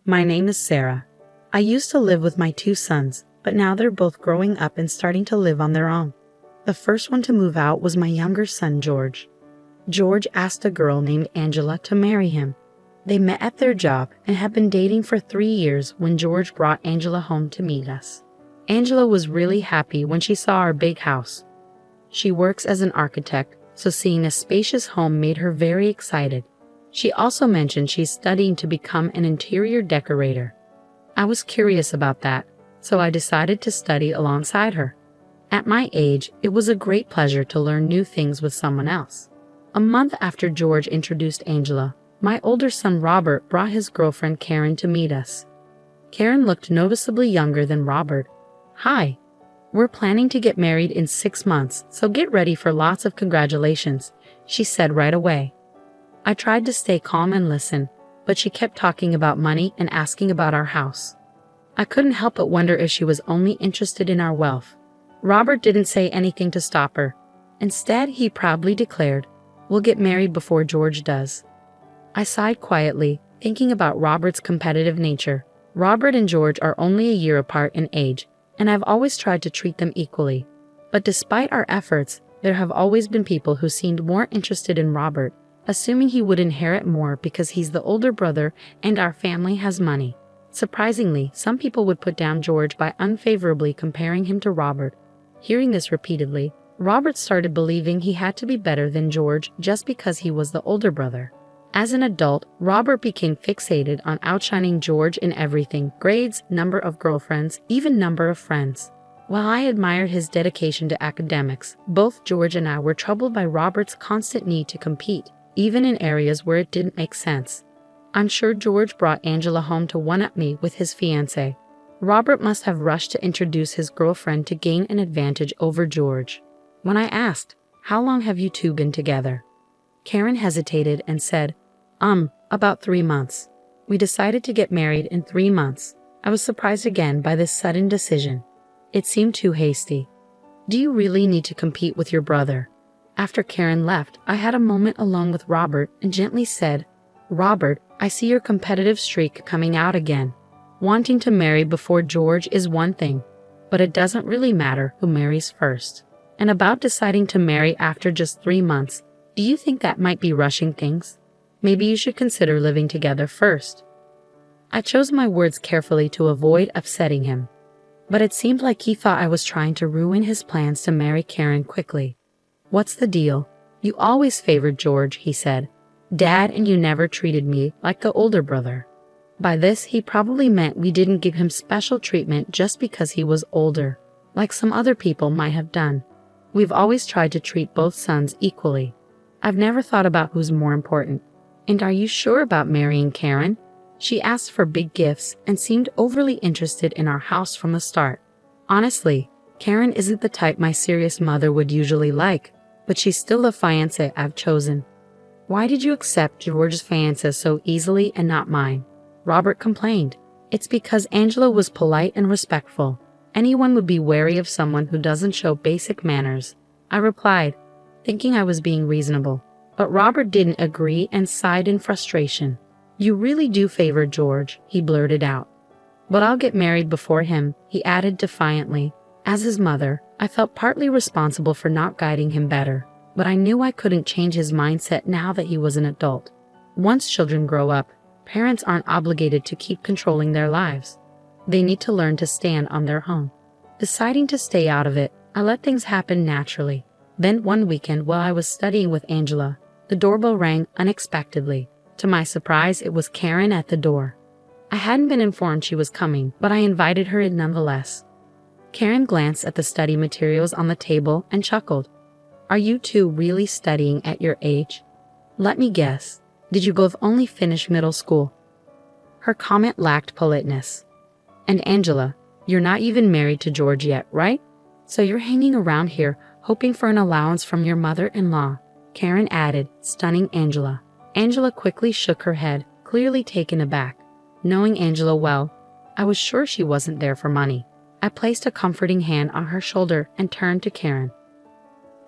My name is Sarah. I used to live with my two sons, but now they're both growing up and starting to live on their own. The first one to move out was my younger son, George. George asked a girl named Angela to marry him. They met at their job and had been dating for 3 years when George brought Angela home to meet us. Angela was really happy when she saw our big house. She works as an architect, so seeing a spacious home made her very excited. She also mentioned she's studying to become an interior decorator. I was curious about that, so I decided to study alongside her. At my age, it was a great pleasure to learn new things with someone else. A month after George introduced Angela, my older son Robert brought his girlfriend Karen to meet us. Karen looked noticeably younger than Robert. "Hi. We're planning to get married in 6 months, so get ready for lots of congratulations," she said right away. I tried to stay calm and listen, but she kept talking about money and asking about our house. I couldn't help but wonder if she was only interested in our wealth. Robert didn't say anything to stop her. Instead, he proudly declared, "We'll get married before George does." I sighed quietly, thinking about Robert's competitive nature. Robert and George are only a year apart in age, and I've always tried to treat them equally. But despite our efforts, there have always been people who seemed more interested in Robert, assuming he would inherit more because he's the older brother and our family has money. Surprisingly, some people would put down George by unfavorably comparing him to Robert. Hearing this repeatedly, Robert started believing he had to be better than George just because he was the older brother. As an adult, Robert became fixated on outshining George in everything: grades, number of girlfriends, even number of friends. While I admired his dedication to academics, both George and I were troubled by Robert's constant need to compete, even in areas where it didn't make sense. I'm sure George brought Angela home to one-up me with his fiancée. Robert must have rushed to introduce his girlfriend to gain an advantage over George. When I asked, "How long have you two been together?" Karen hesitated and said, About 3 months. We decided to get married in 3 months. I was surprised again by this sudden decision. It seemed too hasty. Do you really need to compete with your brother? After Karen left, I had a moment alone with Robert and gently said, "Robert, I see your competitive streak coming out again. Wanting to marry before George is one thing, but it doesn't really matter who marries first. And about deciding to marry after just 3 months, do you think that might be rushing things? Maybe you should consider living together first." I chose my words carefully to avoid upsetting him, but it seemed like he thought I was trying to ruin his plans to marry Karen quickly. "What's the deal? You always favored George," he said. "Dad and you never treated me like the older brother." By this, he probably meant we didn't give him special treatment just because he was older, like some other people might have done. We've always tried to treat both sons equally. I've never thought about who's more important. "And are you sure about marrying Karen?" She asked for big gifts and seemed overly interested in our house from the start. Honestly, Karen isn't the type my serious mother would usually like, but she's still the fiancé I've chosen. "Why did you accept George's fiancé so easily and not mine?" Robert complained. "It's because Angela was polite and respectful. Anyone would be wary of someone who doesn't show basic manners," I replied, thinking I was being reasonable. But Robert didn't agree and sighed in frustration. "You really do favor George," he blurted out. "But I'll get married before him," he added defiantly. As his mother, I felt partly responsible for not guiding him better, but I knew I couldn't change his mindset now that he was an adult. Once children grow up, parents aren't obligated to keep controlling their lives. They need to learn to stand on their own. Deciding to stay out of it, I let things happen naturally. Then one weekend while I was studying with Angela, the doorbell rang unexpectedly. To my surprise, it was Karen at the door. I hadn't been informed she was coming, but I invited her in nonetheless. Karen glanced at the study materials on the table and chuckled. "Are you two really studying at your age? Let me guess, did you both only finish middle school?" Her comment lacked politeness. "And Angela, you're not even married to George yet, right? So you're hanging around here hoping for an allowance from your mother-in-law," Karen added, stunning Angela. Angela quickly shook her head, clearly taken aback. Knowing Angela well, I was sure she wasn't there for money. I placed a comforting hand on her shoulder and turned to Karen.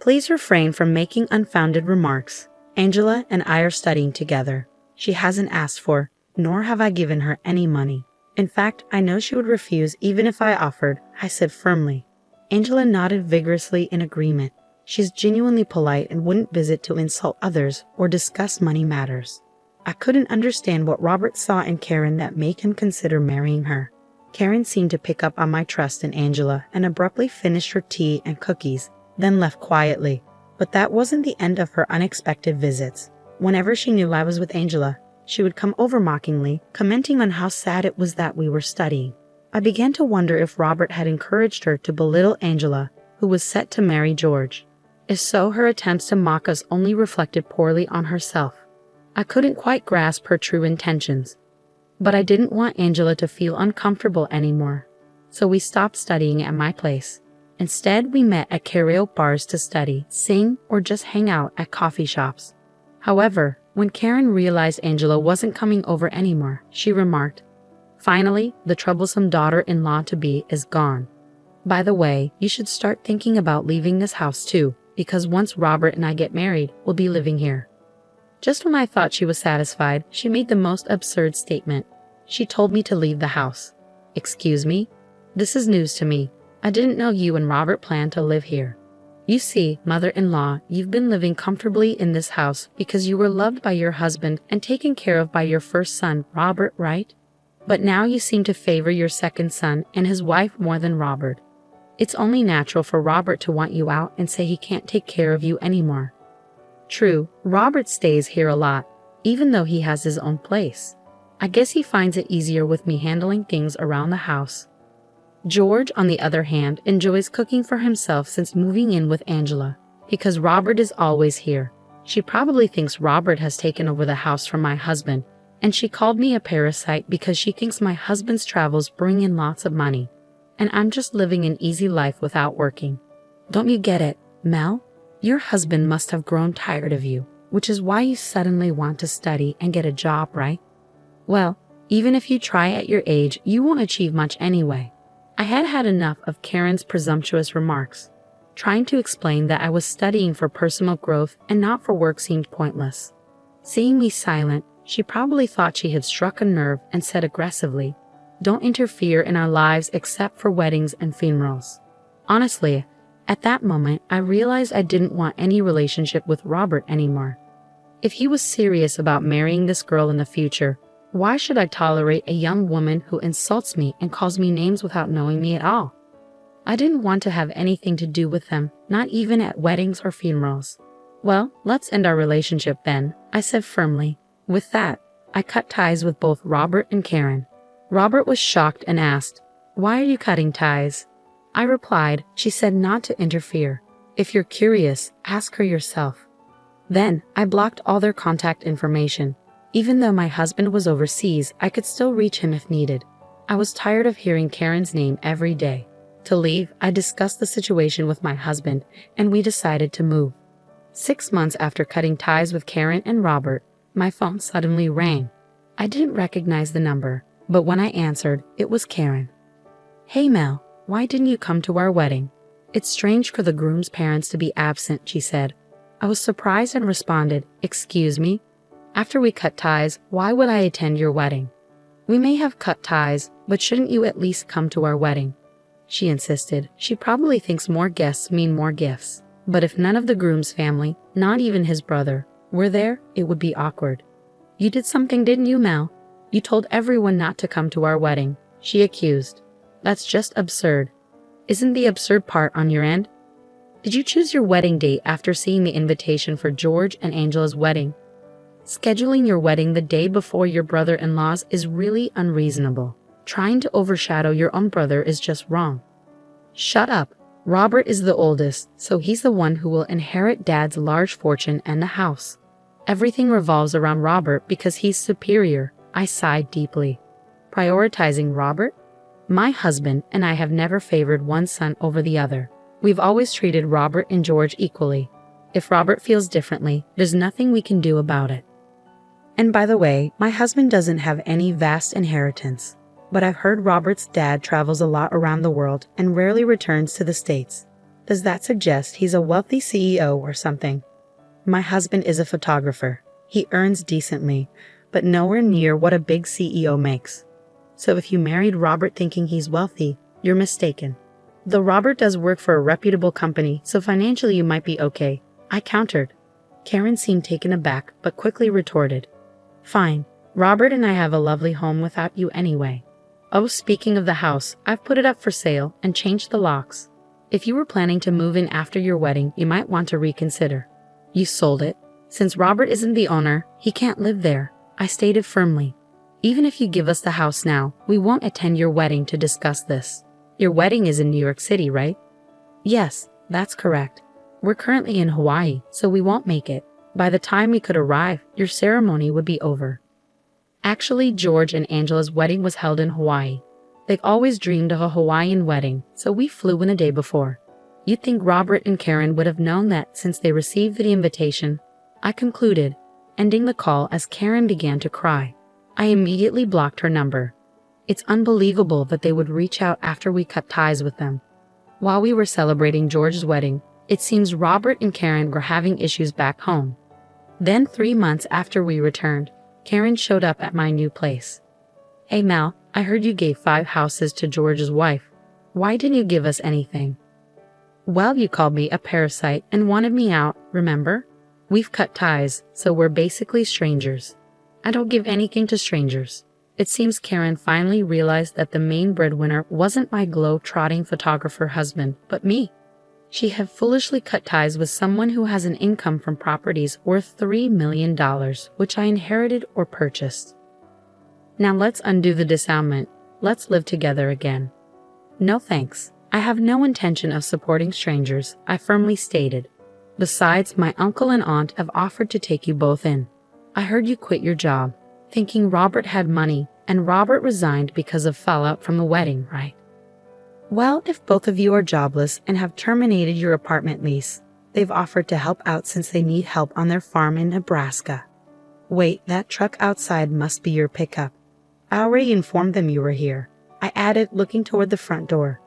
"Please refrain from making unfounded remarks. Angela and I are studying together. She hasn't asked for nor have I given her any money. In fact, I know she would refuse even if I offered, I said firmly. Angela nodded vigorously in agreement. She's genuinely polite and wouldn't visit to insult others or discuss money matters. I couldn't understand what Robert saw in Karen that made him consider marrying her. Karen seemed to pick up on my trust in Angela and abruptly finished her tea and cookies, then left quietly. But that wasn't the end of her unexpected visits. Whenever she knew I was with Angela, she would come over mockingly, commenting on how sad it was that we were studying. I began to wonder if Robert had encouraged her to belittle Angela, who was set to marry George. If so, her attempts to mock us only reflected poorly on herself. I couldn't quite grasp her true intentions. But I didn't want Angela to feel uncomfortable anymore, so we stopped studying at my place. Instead, we met at karaoke bars to study, sing, or just hang out at coffee shops. However, when Karen realized Angela wasn't coming over anymore, she remarked, "Finally, the troublesome daughter-in-law-to-be is gone. By the way, you should start thinking about leaving this house too, because once Robert and I get married, we'll be living here." Just when I thought she was satisfied, she made the most absurd statement. She told me to leave the house. Excuse me? This is news to me. I didn't know you and Robert planned to live here. You see, mother-in-law, you've been living comfortably in this house because you were loved by your husband and taken care of by your first son, Robert, right? But now you seem to favor your second son and his wife more than Robert. It's only natural for Robert to want you out and say he can't take care of you anymore. True, Robert stays here a lot, even though he has his own place. I guess he finds it easier with me handling things around the house. George, on the other hand, enjoys cooking for himself since moving in with Angela, because Robert is always here. She probably thinks Robert has taken over the house from my husband, and she called me a parasite because she thinks my husband's travels bring in lots of money, and I'm just living an easy life without working. Don't you get it, Mel? Your husband must have grown tired of you, which is why you suddenly want to study and get a job, right? Well, even if you try at your age, you won't achieve much anyway. I had had enough of Karen's presumptuous remarks. Trying to explain that I was studying for personal growth and not for work seemed pointless. Seeing me silent, she probably thought she had struck a nerve and said aggressively, "Don't interfere in our lives except for weddings and funerals." Honestly, at that moment, I realized I didn't want any relationship with Robert anymore. If he was serious about marrying this girl in the future, why should I tolerate a young woman who insults me and calls me names without knowing me at all? I didn't want to have anything to do with them, not even at weddings or funerals. "Well, let's end our relationship then," I said firmly. With that, I cut ties with both Robert and Karen. Robert was shocked and asked, "Why are you cutting ties?" I replied, "She said not to interfere. If you're curious, ask her yourself." Then, I blocked all their contact information. Even though my husband was overseas, I could still reach him if needed. I was tired of hearing Karen's name every day. To leave, I discussed the situation with my husband, and we decided to move. 6 months after cutting ties with Karen and Robert, my phone suddenly rang. I didn't recognize the number, but when I answered, it was Karen. "Hey Mel, why didn't you come to our wedding? It's strange for the groom's parents to be absent," she said. I was surprised and responded, "Excuse me? After we cut ties, why would I attend your wedding? We may have cut ties, but shouldn't you at least come to our wedding?" She insisted. She probably thinks more guests mean more gifts. But if none of the groom's family, not even his brother, were there, it would be awkward. "You did something, didn't you, Mel? You told everyone not to come to our wedding," she accused. "That's just absurd. Isn't the absurd part on your end? Did you choose your wedding date after seeing the invitation for George and Angela's wedding? Scheduling your wedding the day before your brother-in-law's is really unreasonable. Trying to overshadow your own brother is just wrong." "Shut up. Robert is the oldest, so he's the one who will inherit Dad's large fortune and the house. Everything revolves around Robert because he's superior," I sighed deeply. "Prioritizing Robert? My husband and I have never favored one son over the other. We've always treated Robert and George equally. If Robert feels differently, there's nothing we can do about it. And by the way, my husband doesn't have any vast inheritance. But I've heard Robert's dad travels a lot around the world and rarely returns to the States. Does that suggest he's a wealthy CEO or something? My husband is a photographer. He earns decently, but nowhere near what a big CEO makes. So if you married Robert thinking he's wealthy, you're mistaken. Though Robert does work for a reputable company, so financially you might be okay, I countered. Karen seemed taken aback, but quickly retorted. Fine. Robert and I have a lovely home without you anyway. Oh, speaking of the house, I've put it up for sale and changed the locks. If you were planning to move in after your wedding, you might want to reconsider. You sold it. Since Robert isn't the owner, he can't live there, I stated firmly. Even if you give us the house now, we won't attend your wedding to discuss this. Your wedding is in New York City, right? Yes, that's correct. We're currently in Hawaii, so we won't make it. By the time we could arrive, your ceremony would be over. Actually, George and Angela's wedding was held in Hawaii. They've always dreamed of a Hawaiian wedding, so we flew in a day before. You'd think Robert and Karen would have known that since they received the invitation, I concluded, ending the call as Karen began to cry. I immediately blocked her number. It's unbelievable that they would reach out after we cut ties with them. While we were celebrating George's wedding, it seems Robert and Karen were having issues back home. Then 3 months after we returned, Karen showed up at my new place. Hey Mal, I heard you gave 5 houses to George's wife. Why didn't you give us anything? Well, you called me a parasite and wanted me out, remember? We've cut ties, so we're basically strangers. I don't give anything to strangers. It seems Karen finally realized that the main breadwinner wasn't my globe-trotting photographer husband, but me. She had foolishly cut ties with someone who has an income from properties worth $3 million, which I inherited or purchased. Now let's undo the disavowment. Let's live together again. No thanks. I have no intention of supporting strangers, I firmly stated. Besides, my uncle and aunt have offered to take you both in. I heard you quit your job, thinking Robert had money, and Robert resigned because of fallout from the wedding, right? Well, if both of you are jobless and have terminated your apartment lease, they've offered to help out since they need help on their farm in Nebraska. Wait, that truck outside must be your pickup. I already informed them you were here, I added, looking toward the front door.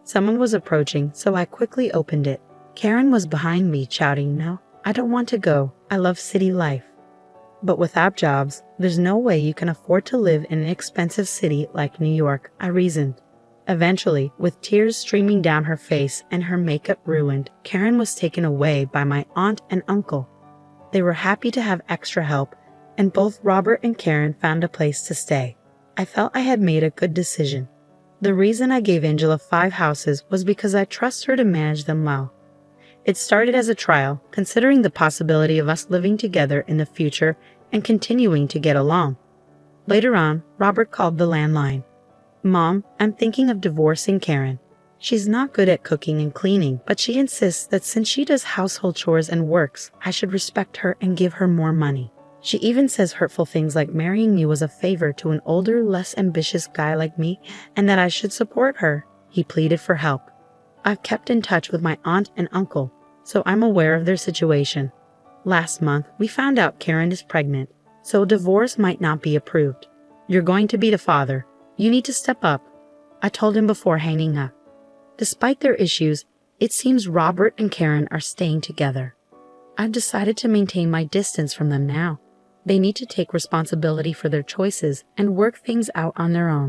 Someone was approaching, so I quickly opened it. Karen was behind me, shouting, No, I don't want to go. I love city life. But without jobs, there's no way you can afford to live in an expensive city like New York, I reasoned. Eventually, with tears streaming down her face and her makeup ruined, Karen was taken away by my aunt and uncle. They were happy to have extra help, and both Robert and Karen found a place to stay. I felt I had made a good decision. The reason I gave Angela 5 houses was because I trust her to manage them well. It started as a trial, considering the possibility of us living together in the future and continuing to get along. Later on, Robert called the landline. Mom, I'm thinking of divorcing Karen. She's not good at cooking and cleaning, but she insists that since she does household chores and works, I should respect her and give her more money. She even says hurtful things like marrying me was a favor to an older, less ambitious guy like me, and that I should support her. He pleaded for help. I've kept in touch with my aunt and uncle, so I'm aware of their situation. Last month, we found out Karen is pregnant, so divorce might not be approved. You're going to be the father. You need to step up, I told him before hanging up. Despite their issues, it seems Robert and Karen are staying together. I've decided to maintain my distance from them now. They need to take responsibility for their choices and work things out on their own.